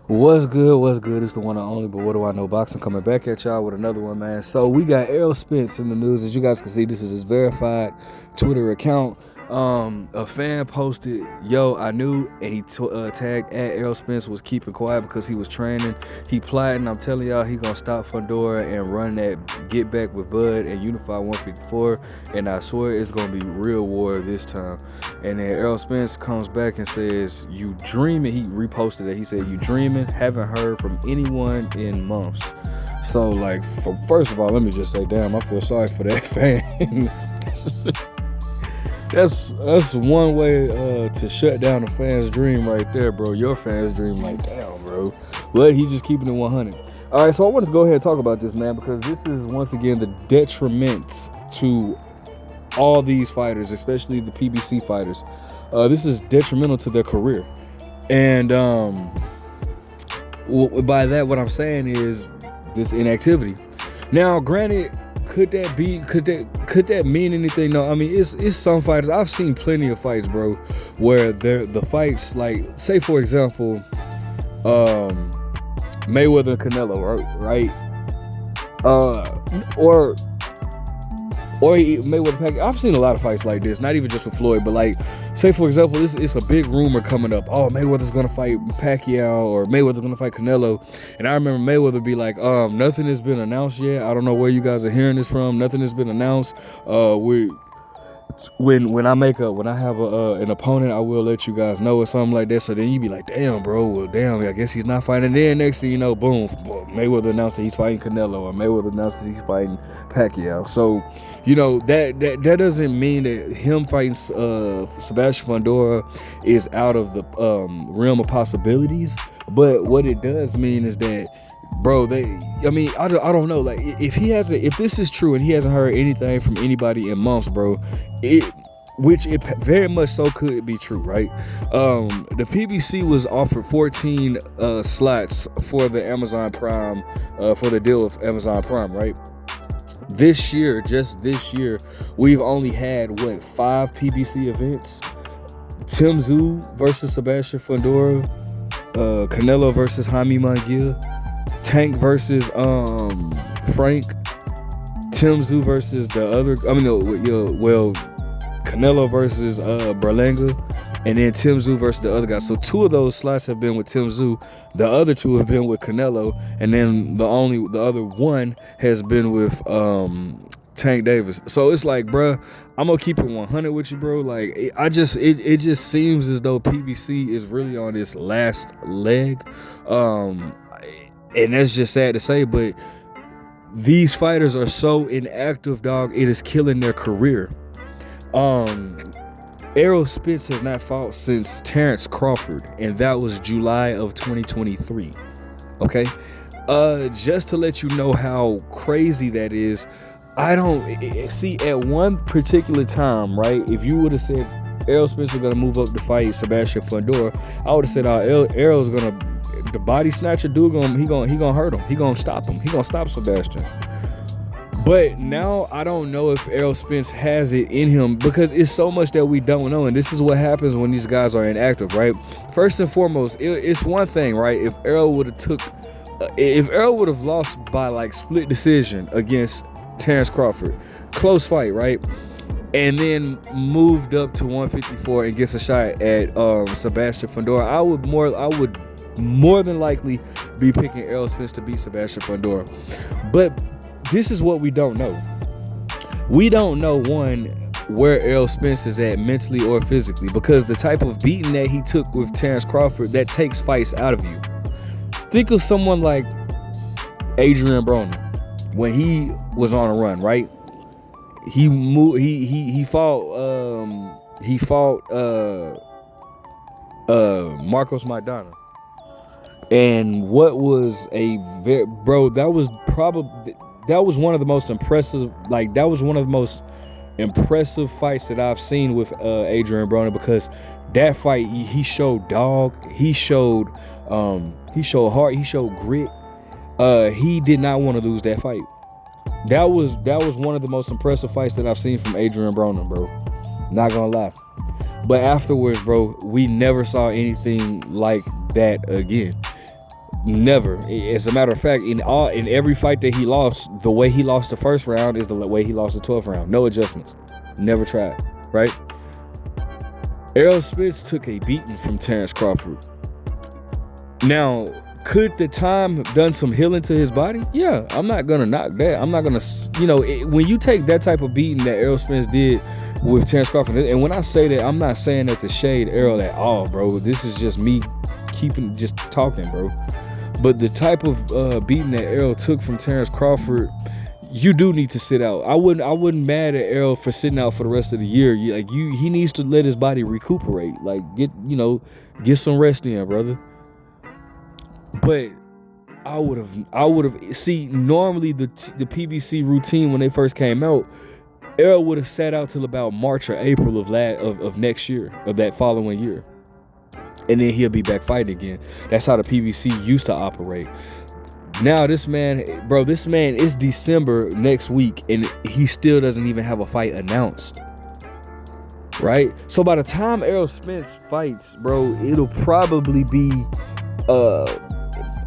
What's good? What's good? It's the one and only, but what do I know? Boxing coming back at y'all with another one, man. So we got Errol Spence in the news. As you guys can see, this is his verified Twitter account. A fan posted, "Yo, I knew," and he tagged at Errol Spence was keeping quiet because he was training. He plotting. I'm telling y'all, he gonna stop Fundora and run that get back with Bud and unify 154. And I swear it's gonna be real war this time. And then Errol Spence comes back and says, "You dreaming?" He reposted it. He said, "You dreaming? Haven't heard from anyone in months." So, like, first of all, let me just say, damn, I feel sorry for that fan. That's one way to shut down a fan's dream right there, bro. Your fan's dream, like, damn, bro. But he just keeping it 100. All right, so I wanted to go ahead and talk about this, man, because this is once again the detriment to all these fighters, especially the PBC fighters. This is detrimental to their career, and by that, what I'm saying is this inactivity. Now, granted, could that mean anything? No, I mean it's some fighters. I've seen plenty of fights, bro, where the fights, like, say for example, Mayweather and Canelo, right? Or Mayweather Pacquiao. I've seen a lot of fights like this, not even just with Floyd, but like, say for example, it's a big rumor coming up. Oh, Mayweather's gonna fight Pacquiao, or Mayweather's gonna fight Canelo. And I remember Mayweather be like, nothing has been announced yet. I don't know where you guys are hearing this from. Nothing has been announced. When I have an opponent, I will let you guys know, or something like that. So then you be like, damn, bro, well, damn, I guess he's not fighting. Then next thing you know, boom, Mayweather announced that he's fighting Canelo, or Mayweather announced that he's fighting Pacquiao. So, you know, that doesn't mean that him fighting Sebastian Fundora is out of the realm of possibilities. But what it does mean is that, bro, I don't know. Like, if this is true and he hasn't heard anything from anybody in months, bro, which it very much so could be true, right? The PBC was offered 14 slots for the Amazon Prime, for the deal with Amazon Prime, right? Just this year, we've only had 5 PBC events: Tim Tszyu versus Sebastian Fundora, Canelo versus Jaime Munguia, Tank versus Frank, Tim Tszyu versus the other. Canelo versus Berlanga, and then Tim Tszyu versus the other guy. So 2 of those slots have been with Tim Tszyu. The other 2 have been with Canelo, and then the other one has been with Tank Davis. So it's like, bruh, I'm gonna keep it 100 with you, bro. Like, it just seems as though PBC is really on its last leg. And that's just sad to say, but these fighters are so inactive, dog. It is killing their career. Errol Spence has not fought since Terrence Crawford, and that was July of 2023. Okay, just to let you know how crazy that is. I don't see, at one particular time, right? If you would have said Errol Spence is gonna move up to fight Sebastian Fundora, I would have said, Errol's gonna, the body snatcher dude, he gonna hurt him. He gonna stop him. He gonna stop Sebastian. But now I don't know if Errol Spence has it in him, because it's so much that we don't know. And this is what happens when these guys are inactive, right? First and foremost, it's one thing, right? If Errol would have lost by like split decision against Terrence Crawford, close fight, right? And then moved up to 154 and gets a shot at Sebastian Fundora, I would more than likely be picking Errol Spence to beat Sebastian Fundora. But this is what we don't know. We don't know, one, where Errol Spence is at mentally or physically, because the type of beating that he took with Terrence Crawford, that takes fights out of you. Think of someone like Adrian Broner when he was on a run, right? He fought Marcos Maidana. And what was that was one of the most impressive, fights that I've seen with Adrian Broner, because that fight, he showed dog, he showed heart, he showed grit. He did not want to lose that fight. That was one of the most impressive fights that I've seen from Adrian Broner, bro. Not gonna lie. But afterwards, bro, we never saw anything like that again. Never. As a matter of fact, in every fight that he lost, the way he lost the first round is the way he lost the 12th round. No adjustments. Never tried, right? Errol Spence took a beating from Terrence Crawford. Now, could the time have done some healing to his body? Yeah, I'm not gonna knock that. I'm not gonna, when you take that type of beating that Errol Spence did with Terrence Crawford, and when I say that, I'm not saying that to shade Errol at all, bro. This is just me just talking, bro. But the type of beating that Errol took from Terrence Crawford, you do need to sit out. I wouldn't mad at Errol for sitting out for the rest of the year. He needs to let his body recuperate. Like, get some rest in, brother. But I would have see, normally the PBC routine when they first came out, Errol would have sat out till about March or April of next year, of that following year. And then he'll be back fighting again. That's how the PBC used to operate. Now this man, it's December next week, and he still doesn't even have a fight announced. Right? So by the time Errol Spence fights, bro, it'll probably be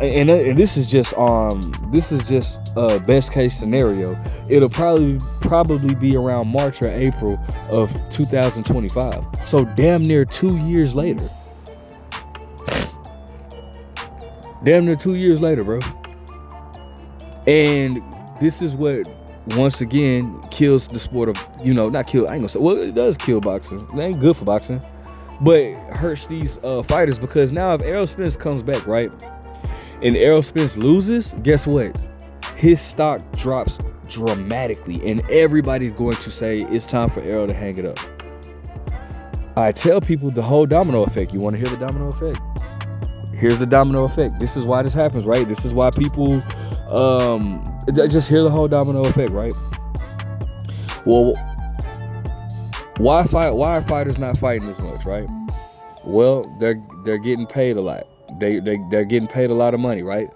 and this is just best case scenario. It'll probably be around March or April of 2025. So damn near 2 years later. Damn near 2 years later, bro. And this is what, once again, kills the sport of, not kill, I ain't gonna say, well, it does kill boxing. It ain't good for boxing. But hurts these fighters, because now if Errol Spence comes back, right, and Errol Spence loses, guess what? His stock drops dramatically, and everybody's going to say it's time for Errol to hang it up. I tell people the whole domino effect. You want to hear the domino effect? Here's the domino effect. This is why this happens, right? This is why people just hear the whole domino effect, right? Well, why are fighters not fighting as much, right? Well, they're getting paid a lot. They're getting paid a lot of money, right?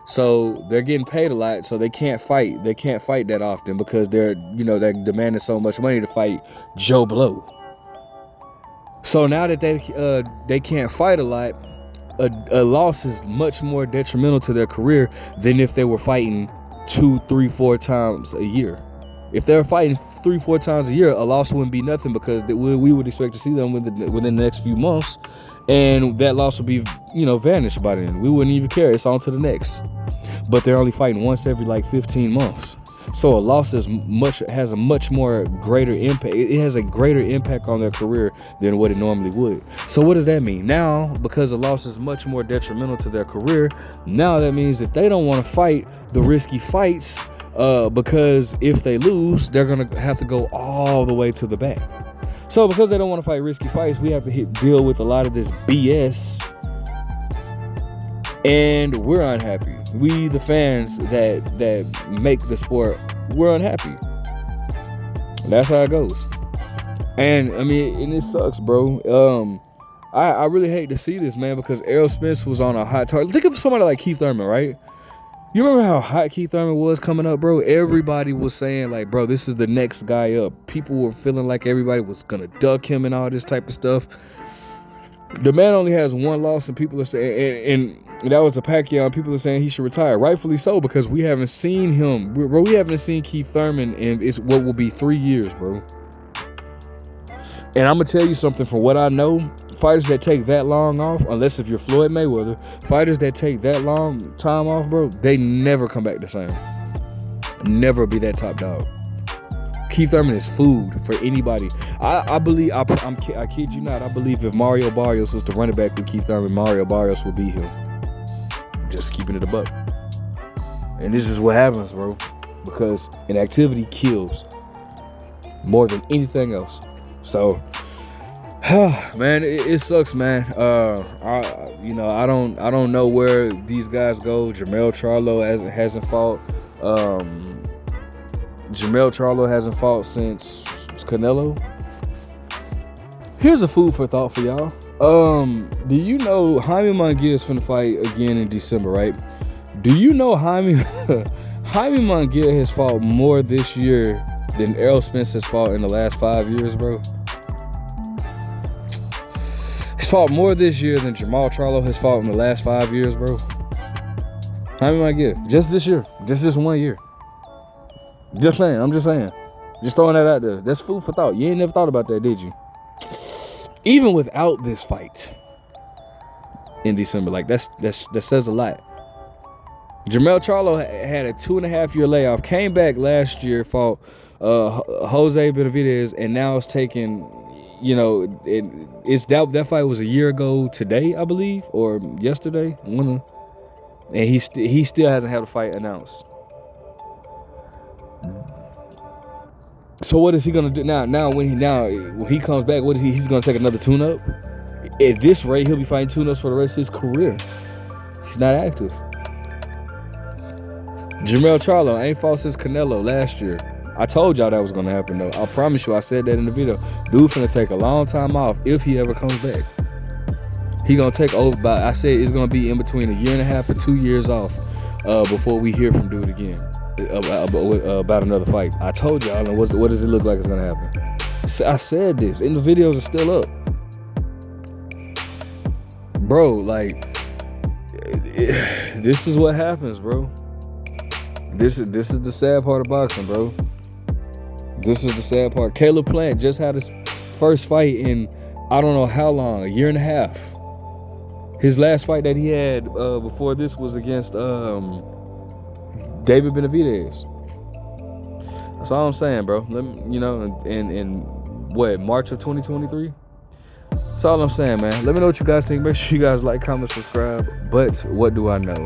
So they're getting paid a lot, so they can't fight. They can't fight that often because they're demanding so much money to fight Joe Blow. So now that they can't fight a lot, a loss is much more detrimental to their career than if they were fighting 2, 3, 4 times a year. If they're fighting 3, 4 times a year, a loss wouldn't be nothing, because we would expect to see them within the next few months, and that loss would be vanished by then. We wouldn't even care. It's on to the next. But they're only fighting once every 15 months. So a loss has a much more greater impact. It has a greater impact on their career than what it normally would. So what does that mean? Now, because a loss is much more detrimental to their career, now that means that they don't want to fight the risky fights, because if they lose, they're going to have to go all the way to the back. So because they don't want to fight risky fights, we have to deal with a lot of this BS. And we're unhappy. We, the fans that make the sport, we're unhappy. That's how it goes. And it sucks, bro. I really hate to see this, man, because Errol Spence was on a hot target. Think of somebody like Keith Thurman, right? You remember how hot Keith Thurman was coming up, bro? Everybody was saying, like, bro, this is the next guy up. People were feeling like everybody was gonna duck him and all this type of stuff. The man only has one loss, and people are saying, and that was a Pacquiao, and people are saying he should retire. Rightfully so, because we haven't seen him, bro. We haven't seen Keith Thurman in what will be 3 years, bro. And I'm gonna tell you something. From what I know, fighters that take that long off, unless if you're Floyd Mayweather, fighters that take that long time off, bro, they never come back the same. Never be that top dog. Keith Thurman is food for anybody. I believe, I kid you not, I believe if Mario Barrios was to run it back with Keith Thurman, Mario Barrios would beat him. Just keeping it a buck. And this is what happens, bro, because inactivity kills more than anything else. So, man, it sucks, man. I don't know where these guys go. Jermell Charlo hasn't fought. Jermell Charlo hasn't fought since Canelo. Here's a food for thought for y'all. Do you know Jaime Munguia is finna fight again in December, right? Do you know Jaime Munguia has fought more this year than Errol Spence has fought in the last 5 years, bro? He's fought more this year than Jermall Charlo has fought in the last 5 years, bro. How many might get? Just this year. Just this 1 year. Just saying. I'm just saying. Just throwing that out there. That's food for thought. You ain't never thought about that, did you? Even without this fight in December, like that says a lot. Jermell Charlo had a 2.5-year layoff. Came back last year, fought Jose Benavidez, and now it's taking. You know, it's that fight was a year ago today, I believe, or yesterday. And he still hasn't had a fight announced. So what is he gonna do now? Now when he comes back, what is he's gonna take another tune-up? At this rate, he'll be fighting tune-ups for the rest of his career. He's not active. Jermell Charlo ain't fought since Canelo last year. I told y'all that was gonna happen though. I promise you, I said that in the video. Dude finna take a long time off if he ever comes back. He gonna take over by, I said it's gonna be in between 1.5 and 2 years off before we hear from dude again about another fight. I told y'all, and what does it look like it's gonna happen? I said this, and the videos are still up. Bro, like, this is what happens, bro. This is the sad part of boxing, bro. This is the sad part. Caleb Plant just had his first fight in I don't know how long, 1.5 years. His last fight that he had before this was against David Benavidez. That's all I'm saying, bro. You know, in what, March of 2023? That's all I'm saying, man. Let me know what you guys think. Make sure you guys like, comment, subscribe. But what do I know?